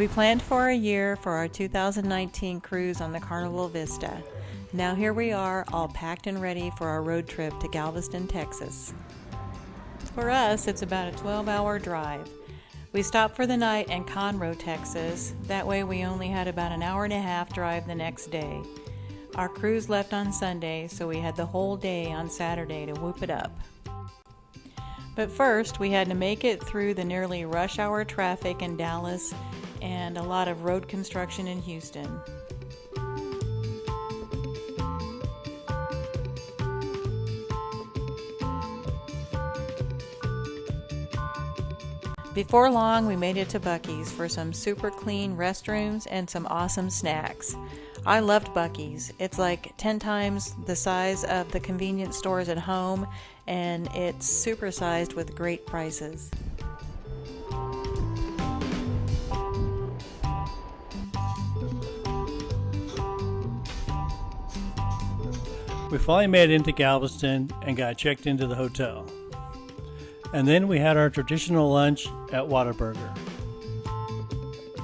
We planned for a year for our 2019 cruise on the Carnival Vista. Now here we are, all packed and ready for our road trip to Galveston, Texas. For us, it's about a 12-hour drive. We stopped for the night in Conroe, Texas. That way we only had about an hour and a half drive the next day. Our cruise left on Sunday, so we had the whole day on Saturday to whoop it up. But first, we had to make it through the nearly rush hour traffic in Dallas and a lot of road construction in Houston. Before long, we made it to Buc-ee's for some super clean restrooms and some awesome snacks. I loved Buc-ee's. It's like 10 times the size of the convenience stores at home, and it's supersized with great prices. We finally made it into Galveston and got checked into the hotel. And then we had our traditional lunch at Whataburger.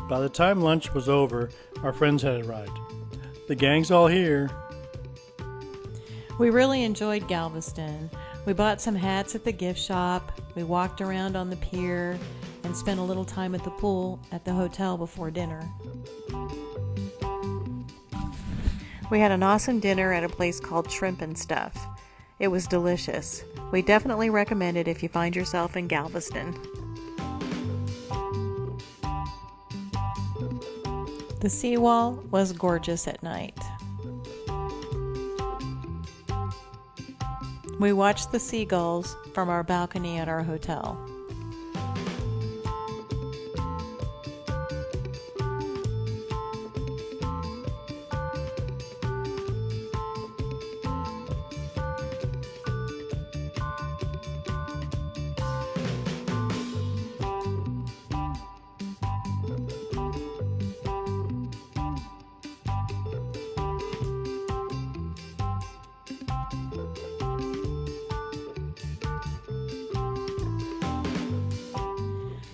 By the time lunch was over, our friends had arrived. The gang's all here. We really enjoyed Galveston. We bought some hats at the gift shop, we walked around on the pier, and spent a little time at the pool at the hotel before dinner. We had an awesome dinner at a place called Shrimp and Stuff. It was delicious. We definitely recommend it if you find yourself in Galveston. The seawall was gorgeous at night. We watched the seagulls from our balcony at our hotel.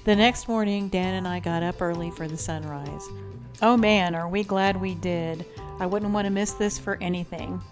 The next morning, Dan and I got up early for the sunrise. Oh man, are we glad we did. I wouldn't want to miss this for anything.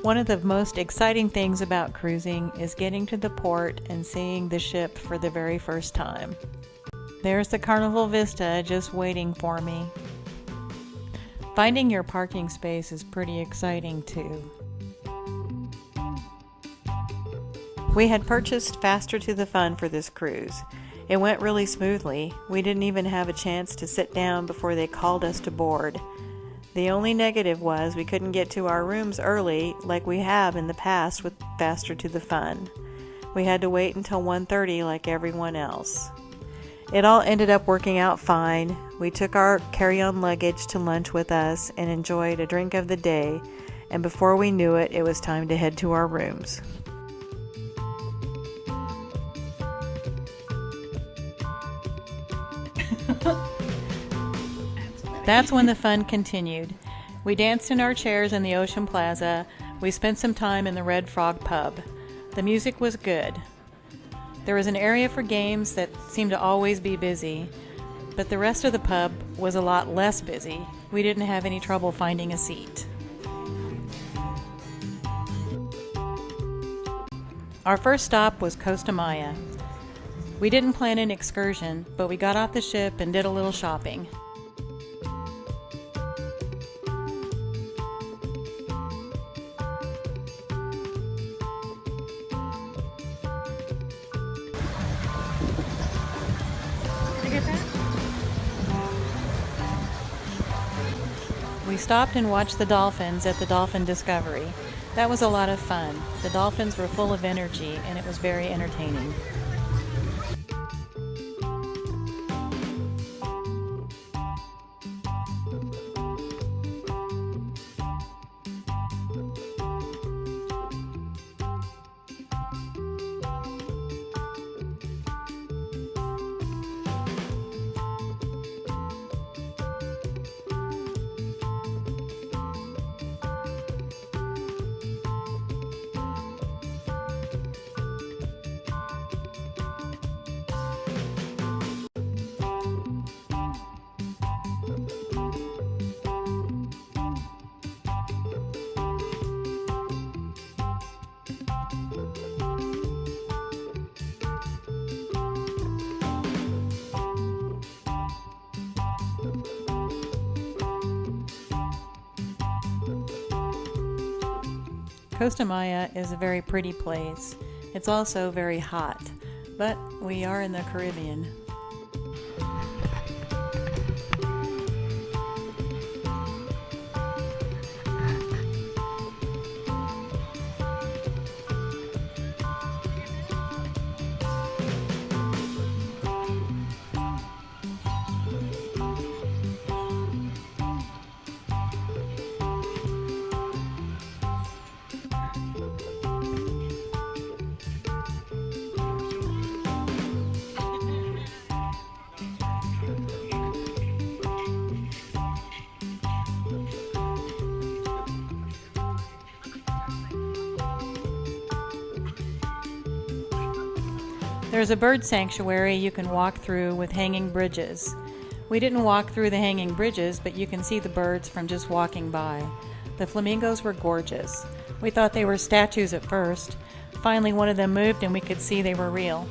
One of the most exciting things about cruising is getting to the port and seeing the ship for the very first time. There's the Carnival Vista just waiting for me. Finding your parking space is pretty exciting too. We had purchased Faster to the Fun for this cruise. It went really smoothly. We didn't even have a chance to sit down before they called us to board. The only negative was we couldn't get to our rooms early like we have in the past with Faster to the Fun. We had to wait until 1:30 like everyone else. It all ended up working out fine. We took our carry-on luggage to lunch with us and enjoyed a drink of the day, and before we knew it, it was time to head to our rooms. That's when the fun continued. We danced in our chairs in the Ocean Plaza. We spent some time in the Red Frog pub. The music was good. There was an area for games that seemed to always be busy, but the rest of the pub was a lot less busy. We didn't have any trouble finding a seat. Our first stop was Costa Maya. We didn't plan an excursion, but we got off the ship and did a little shopping. We stopped and watched the dolphins at the Dolphin Discovery. That was a lot of fun. The dolphins were full of energy and it was very entertaining. Costa Maya is a very pretty place. It's also very hot, but we are in the Caribbean. There's a bird sanctuary you can walk through with hanging bridges. We didn't walk through the hanging bridges, but you can see the birds from just walking by. The flamingos were gorgeous. We thought they were statues at first. Finally, one of them moved and we could see they were real.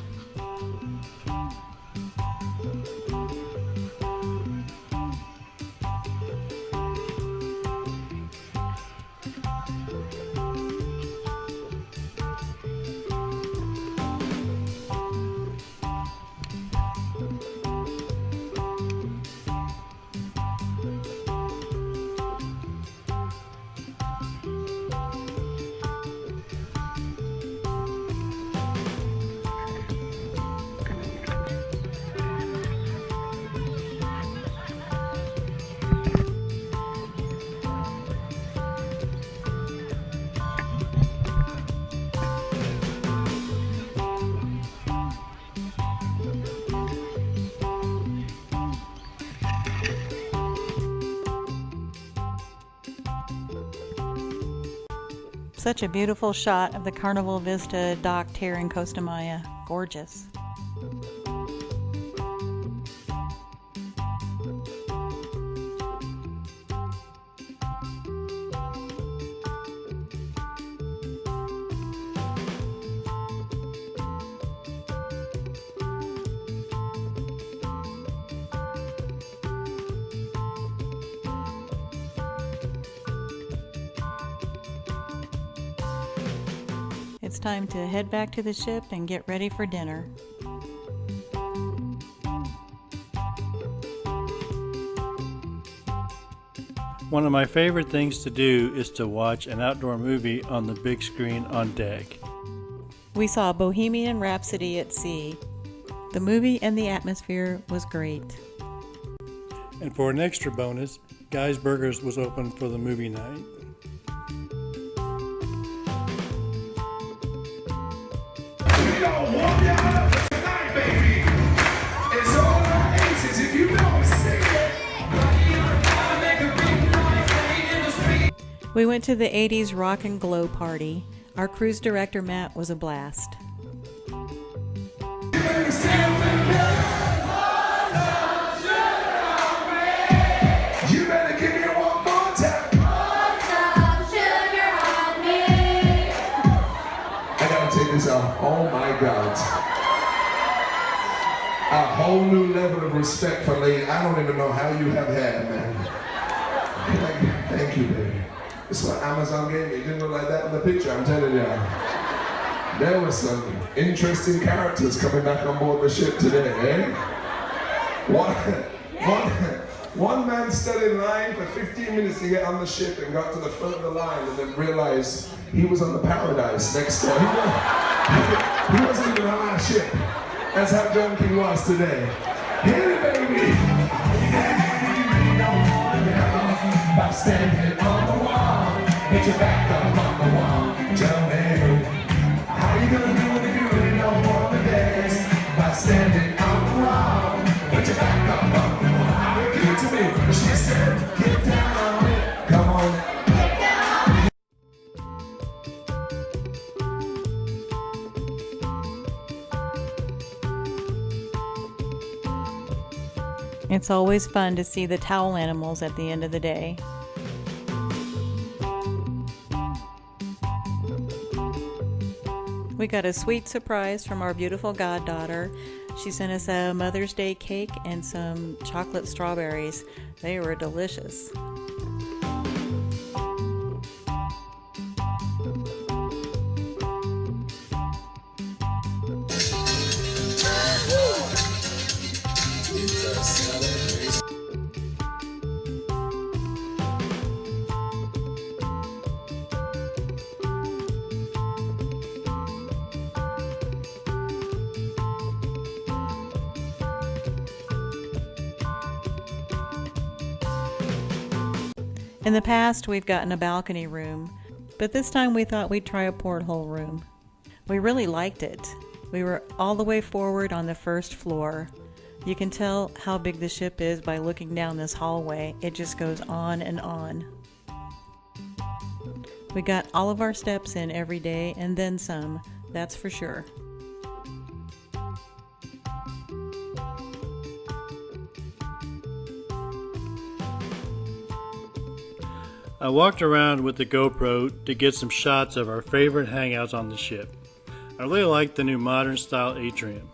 Such a beautiful shot of the Carnival Vista docked here in Costa Maya. Gorgeous. It's time to head back to the ship and get ready for dinner. One of my favorite things to do is to watch an outdoor movie on the big screen on deck. We saw Bohemian Rhapsody at sea. The movie and the atmosphere was great. And for an extra bonus, Guy's Burgers was open for the movie night. We went to the 80s rock and glow party. Our cruise director Matt was a blast. Oh my God. A whole new level of respect for Lady. I don't even know how you have had, man. Thank you, baby. This is what Amazon gave me. It didn't look like that in the picture, I'm telling you. There were some interesting characters coming back on board the ship today, eh? One, one, one man stood in line for 15 minutes to get on the ship and got to the front of the line and then realized he was on the Paradise next door. He wasn't even on our ship. That's how drunk he was today. Hit it, baby! By standing on the wall, get your back up on the wall. Tell me, how you gonna do it if you really don't want to dance? By standing on the wall, get your back up on the wall. Give it to me. She said, get down on it. Come on. It's always fun to see the towel animals at the end of the day. We got a sweet surprise from our beautiful goddaughter. She sent us a Mother's Day cake and some chocolate strawberries. They were delicious. In the past, we've gotten a balcony room, but this time we thought we'd try a porthole room. We really liked it. We were all the way forward on the first floor. You can tell how big the ship is by looking down this hallway. It just goes on and on. We got all of our steps in every day and then some, that's for sure. I walked around with the GoPro to get some shots of our favorite hangouts on the ship. I really like the new modern style atrium,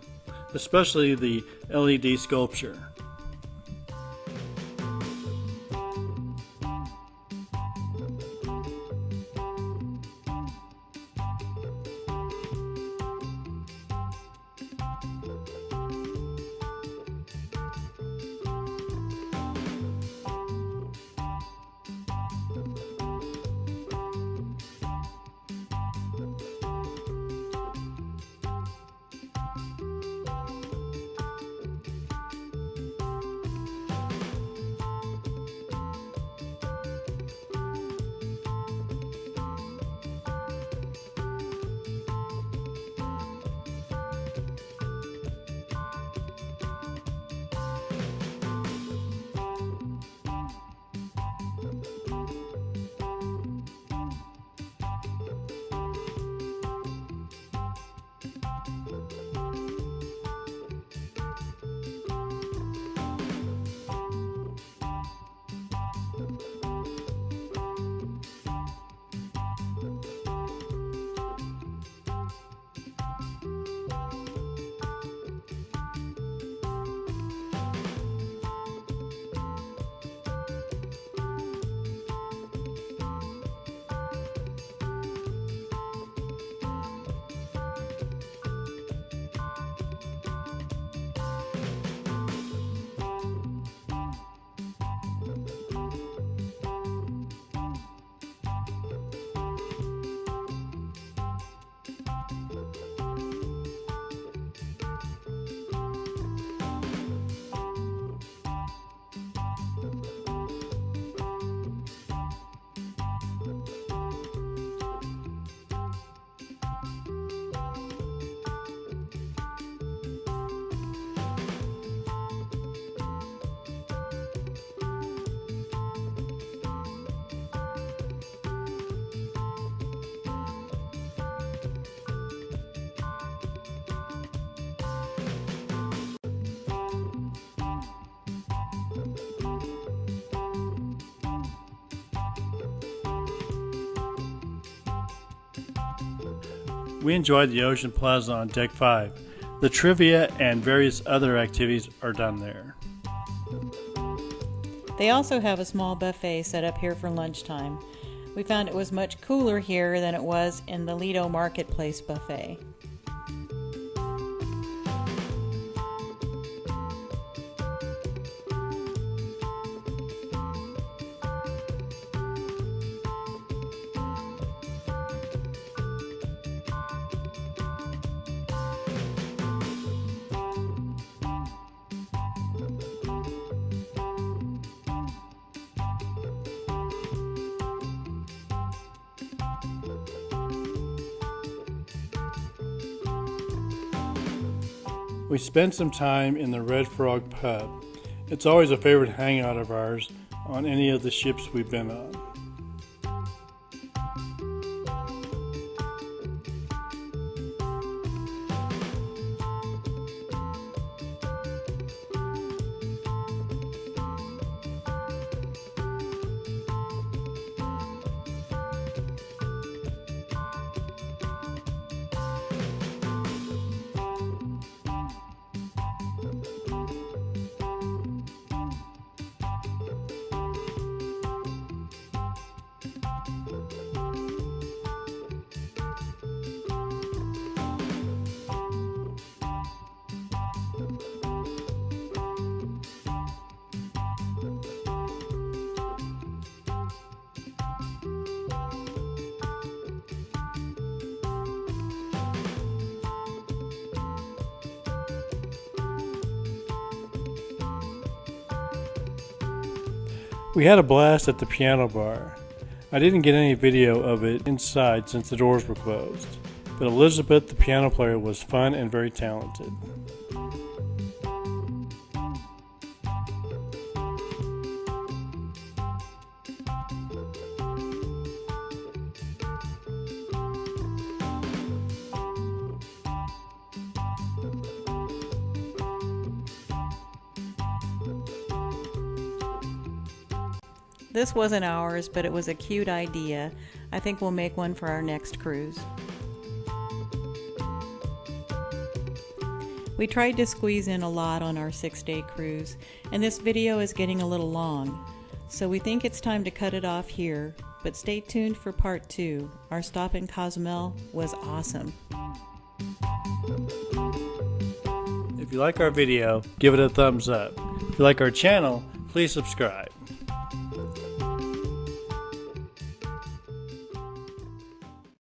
especially the LED sculpture. We enjoyed the Ocean Plaza on Deck 5. The trivia and various other activities are done there. They also have a small buffet set up here for lunchtime. We found it was much cooler here than it was in the Lido Marketplace buffet. We spent some time in the Red Frog pub. It's always a favorite hangout of ours on any of the ships we've been on. We had a blast at the piano bar. I didn't get any video of it inside since the doors were closed, but Elizabeth, the piano player, was fun and very talented. This wasn't ours, but it was a cute idea. I think we'll make one for our next cruise. We tried to squeeze in a lot on our 6-day cruise, and this video is getting a little long, so we think it's time to cut it off here, but stay tuned for part 2. Our stop in Cozumel was awesome. If you like our video, give it a thumbs up. If you like our channel, please subscribe.